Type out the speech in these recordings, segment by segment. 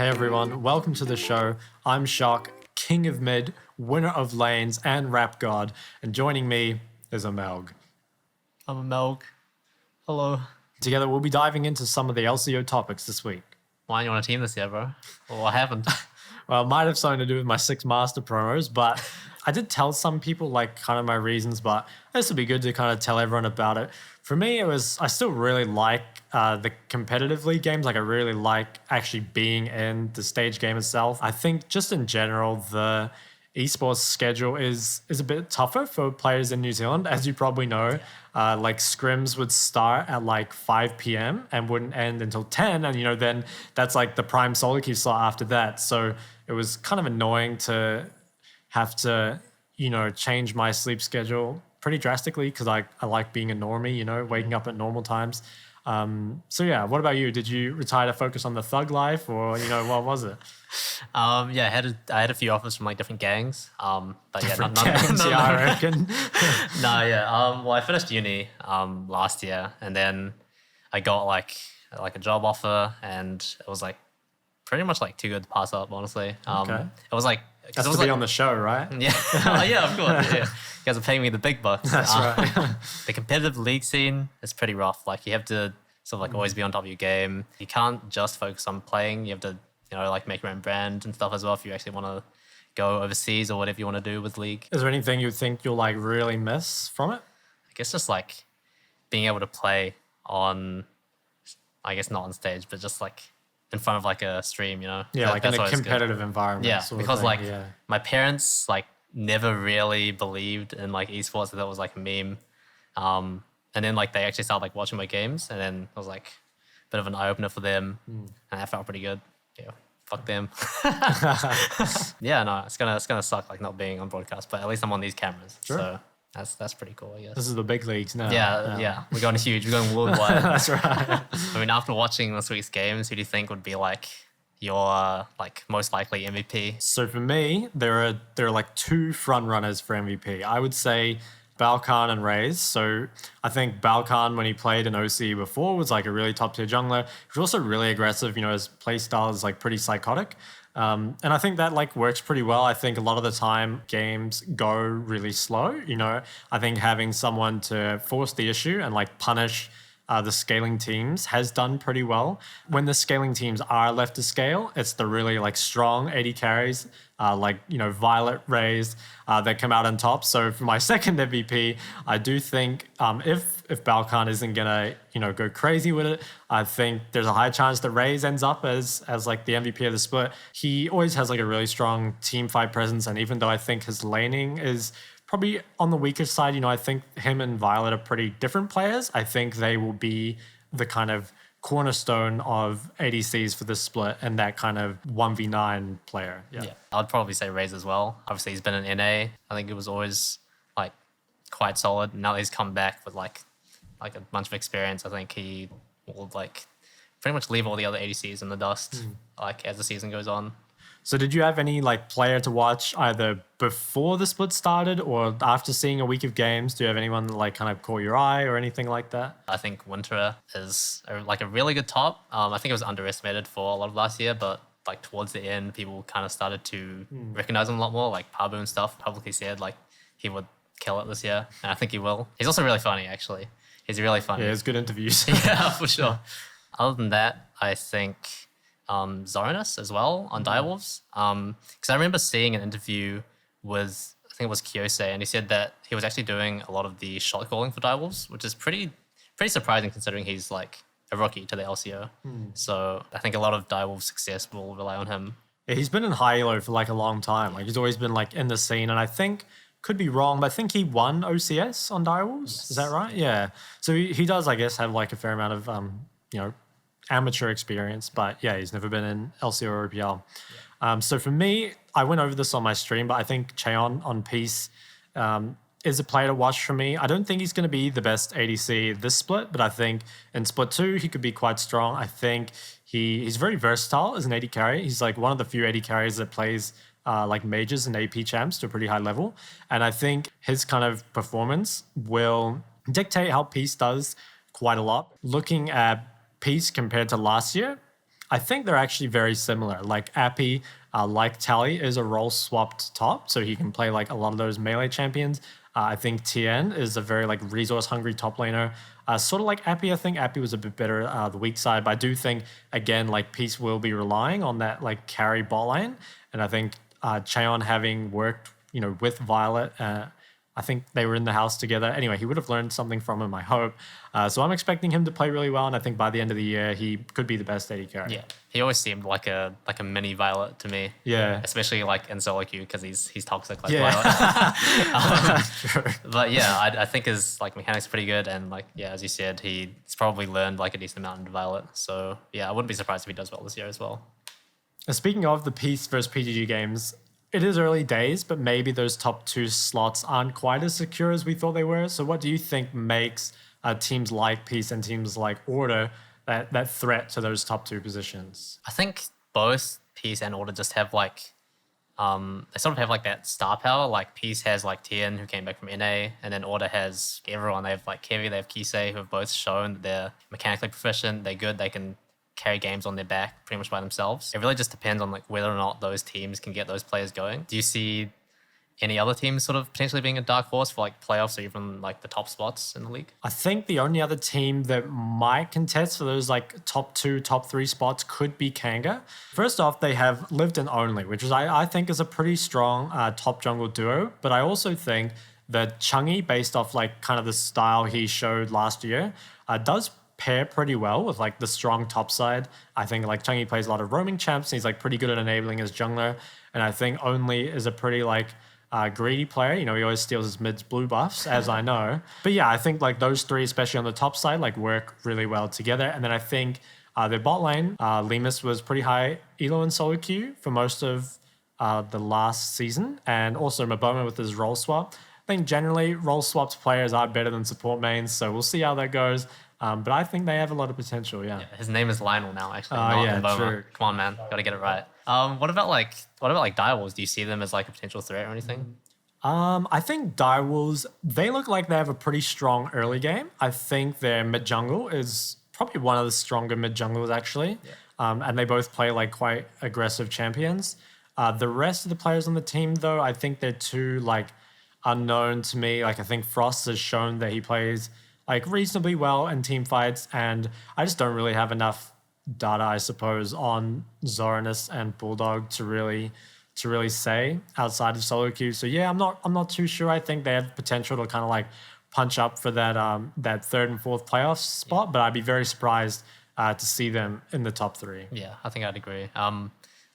Hey everyone, welcome to the show. I'm Shok, king of mid, winner of lanes, and rap god, and joining me is Emelg. I'm Emelg. Hello. Together, we'll be diving into some of the LCO topics this week. Why aren't you on a team this year, bro? Well, what happened? Well, it might have something to do with my 6 master promos, but I did tell some people kind of my reasons, but this would be good to kind of tell everyone about it. For me, I still really like the competitive league games. I really like actually being in the stage game itself. I think just in general, the esports schedule is a bit tougher for players in New Zealand. As you probably know, scrims would start at 5 p.m. and wouldn't end until 10. And, then that's the prime solo queue slot after that. So it was kind of annoying to have to, change my sleep schedule pretty drastically because I like being a normie, waking up at normal times. So yeah, what about you? Did you retire to focus on the thug life or, what was it? Yeah, I had a few offers from different gangs. But Different yeah, gangs, yeah, I reckon. No, yeah. Well, I finished uni last year, and then I got a job offer, and it was pretty much too good to pass up. Honestly, Okay. it was That's to be on the show, right? Yeah, yeah, of course. Yeah. You guys are paying me the big bucks. That's right. The competitive league scene is pretty rough. You have to always be on top of your game. You can't just focus on playing. You have to make your own brand and stuff as well if you actually want to go overseas or whatever you want to do with league. Is there anything you think you'll really miss from it? I guess just being able to play on, I guess not on stage, but just in front of a stream, Yeah, That's in a always good. competitive environment. Yeah, sort of because thing, my parents never really believed in esports. That was a meme, and then they actually started watching my games, and then it was a bit of an eye opener for them, and that felt pretty good. Yeah, fuck them. Yeah, no, it's gonna suck not being on broadcast, but at least I'm on these cameras, Sure. so that's pretty cool, I guess. This is the big leagues now. Yeah, we're going huge. We're going worldwide. That's right. I mean, after watching this week's games, who do you think would be your most likely MVP? So for me, there are 2 front runners for MVP. I would say Balkan and Raze. So I think Balkan, when he played in OC before, was a really top tier jungler. He was also really aggressive. His play style is pretty psychotic. And I think that works pretty well. I think a lot of the time games go really slow. I think having someone to force the issue and punish the scaling teams has done pretty well. When the scaling teams are left to scale, it's the really strong AD carries, Violet, Raze, that come out on top. So for my second MVP, I do think if Balkan isn't gonna go crazy with it, I think there's a high chance that Raze ends up as the MVP of the split. He always has a really strong team fight presence, and even though I think his laning is probably on the weaker side, I think him and Violet are pretty different players. I think they will be the kind of cornerstone of ADCs for this split and that kind of 1v9 player. Yeah. I'd probably say Raze as well. Obviously, he's been in NA. I think it was always quite solid. Now that he's come back with a bunch of experience, I think he will pretty much leave all the other ADCs in the dust as the season goes on. So did you have any player to watch either before the split started or after seeing a week of games? Do you have anyone that kind of caught your eye or anything like that? I think Winter is a really good top. I think it was underestimated for a lot of last year, but towards the end, people kind of started to recognize him a lot more. Pabu and stuff publicly said he would kill it this year, and I think he will. He's also really funny, actually. He's really funny. Yeah, it's good interviews. Yeah, for sure. Other than that, I think Zoranus as well on Direwolves. Because I remember seeing an interview with, I think it was Kiyose, and he said that he was actually doing a lot of the shot calling for Direwolves, which is pretty surprising considering he's a rookie to the LCO. So I think a lot of Direwolves' success will rely on him. Yeah, he's been in high elo for a long time. He's always been in the scene, and I think, could be wrong, but I think he won OCS on Direwolves. Yes. Is that right? Yeah. So he does, I guess, have a fair amount of amateur experience, but yeah, he's never been in LCO or OPL. Yeah. So for me, I went over this on my stream, but I think Cheon on Peace is a player to watch for me. I don't think he's going to be the best ADC this split, but I think in split 2, he could be quite strong. I think he's very versatile as an AD carry. He's one of the few AD carries that plays mages and AP champs to a pretty high level. And I think his kind of performance will dictate how Peace does quite a lot. Looking at Peace compared to last year, I think they're actually very similar. Like Appy, like Tally, is a role swapped top, so he can play like a lot of those melee champions. I think Tien is a very like resource hungry top laner. Sort of like Appy, I think Appy was a bit better the weak side, but I do think again like Peace will be relying on that like carry bot lane, and I think Cheon having worked with Violet. I think they were in the house together. Anyway, he would have learned something from him, I hope. So I'm expecting him to play really well, and I think by the end of the year, he could be the best AD carry. Yeah, he always seemed like a mini Violet to me. Yeah. Especially like in solo queue because he's toxic like Yeah. Violet. Sure. But yeah, I think his like mechanics are pretty good, and like yeah, as you said, he's probably learned like a decent amount in Violet. So yeah, I wouldn't be surprised if he does well this year as well. Speaking of the Peace versus PGG games, it is early days, but maybe those top 2 slots aren't quite as secure as we thought they were. So what do you think makes teams like Peace and teams like Order that threat to those top 2 positions? I think both Peace and Order just have like they sort of have like that star power. Like Peace has like Tien, who came back from NA, and then Order has everyone. They have like Kevi, they have Kisei, who have both shown that they're mechanically proficient, they're good, they can carry games on their back pretty much by themselves. It really just depends on like whether or not those teams can get those players going. Do you see any other teams sort of potentially being a dark horse for like playoffs or even like the top spots in the league? I think the only other team that might contest for those like top 2, top 3 spots could be Kanga. First off, they have Lived and Only, which is I think is a pretty strong top jungle duo. But I also think that Chungi, based off like kind of the style he showed last year, does pair pretty well with like the strong top side. I think like Chungi plays a lot of roaming champs, and he's like pretty good at enabling his jungler. And I think Only is a pretty like greedy player. He always steals his mid's blue buffs, as I know. But yeah, I think like those 3, especially on the top side, like work really well together. And then I think their bot lane, Lemus was pretty high elo in solo queue for most of the last season, and also Maboma with his role swap. I think generally role swapped players are better than support mains, so we'll see how that goes. But I think they have a lot of potential. Yeah. His name is Lionel now, actually. Not yeah, Mboma. true. Come on, man, gotta get it right. What about like Direwolves? Do you see them as like a potential threat or anything? I think Direwolves, they look like they have a pretty strong early game. I think their mid jungle is probably one of the stronger mid junglers actually. Yeah. And they both play like quite aggressive champions. The rest of the players on the team though, I think they're too like unknown to me. Like I think Frost has shown that he plays like reasonably well in team fights, and I just don't really have enough data, I suppose, on Zoranus and Bulldog to really say outside of solo queue. So yeah, I'm not too sure. I think they have potential to kind of like punch up for that 3rd and 4th playoff spot, but I'd be very surprised to see them in the top 3. Yeah, I think I'd agree.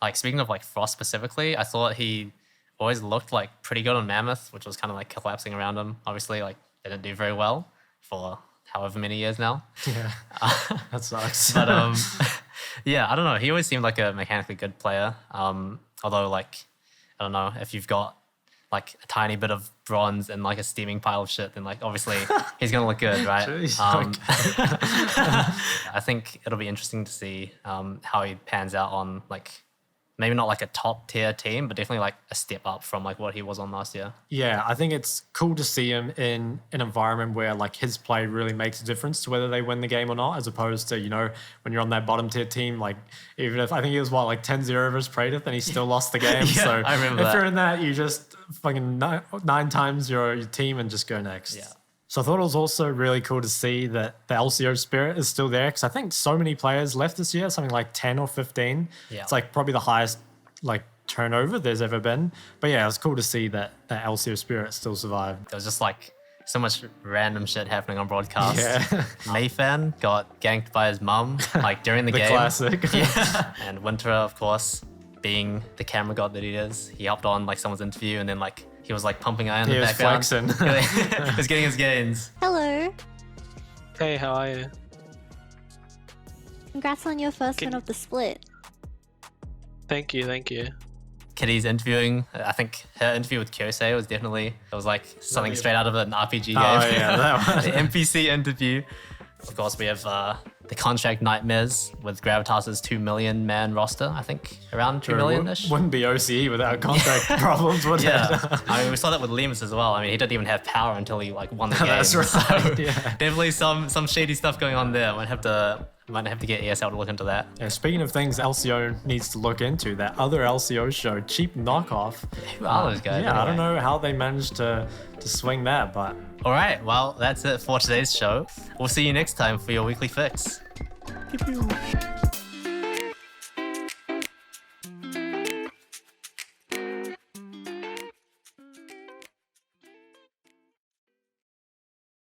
Like speaking of like Frost specifically, I thought he always looked like pretty good on Mammoth, which was kind of like collapsing around him. Obviously, like they didn't do very well for however many years now. Yeah, that sucks. But yeah, I don't know. He always seemed like a mechanically good player. Although like, I don't know, if you've got like a tiny bit of bronze and like a steaming pile of shit, then like obviously he's gonna look good, right? Jeez, I think it'll be interesting to see how he pans out on like maybe not like a top tier team, but definitely like a step up from like what he was on last year. Yeah, I think it's cool to see him in an environment where like his play really makes a difference to whether they win the game or not, as opposed to, when you're on that bottom tier team, like even if I think he was like 10-0 versus Praedyth and he still lost the game. Yeah, so I remember if that. you're in that, you just fucking nine times your team and just go next. Yeah. So I thought it was also really cool to see that the LCO spirit is still there, because I think so many players left this year, something like 10 or 15. Yeah. It's like probably the highest like turnover there's ever been. But yeah, it was cool to see that LCO spirit still survived. There was just like so much random shit happening on broadcast. Yeah. Mayfan got ganked by his mum like during the The game. classic. Yeah. And Winter, of course, being the camera god that he is, he hopped on like someone's interview and then like he was like pumping iron in the was background. flexing. He was getting his gains. Hello. Hey, how are you? Congrats on your first win of the split. Thank you, thank you. Kitty's interviewing, I think her interview with Kyosei was definitely, it was like something straight out of an RPG game. Oh yeah, that one. The NPC interview. Of course, we have the contract nightmares with Gravitas's 2 million man roster, I think around 2 million-ish. Wouldn't be OCE without contract problems, would Yeah, it? I mean, we saw that with Lemus as well. I mean, he didn't even have power until he like won the game. That's right, So yeah. definitely some shady stuff going on there. Might have to Might have to get ESL to look into that. Yeah, speaking of things LCO needs to look into, that other LCO show, Cheap Knockoff. Who are those guys? Yeah, I don't anyway? know how they managed to swing that, but All right, well, that's it for today's show. We'll see you next time for your weekly fix. pew pew.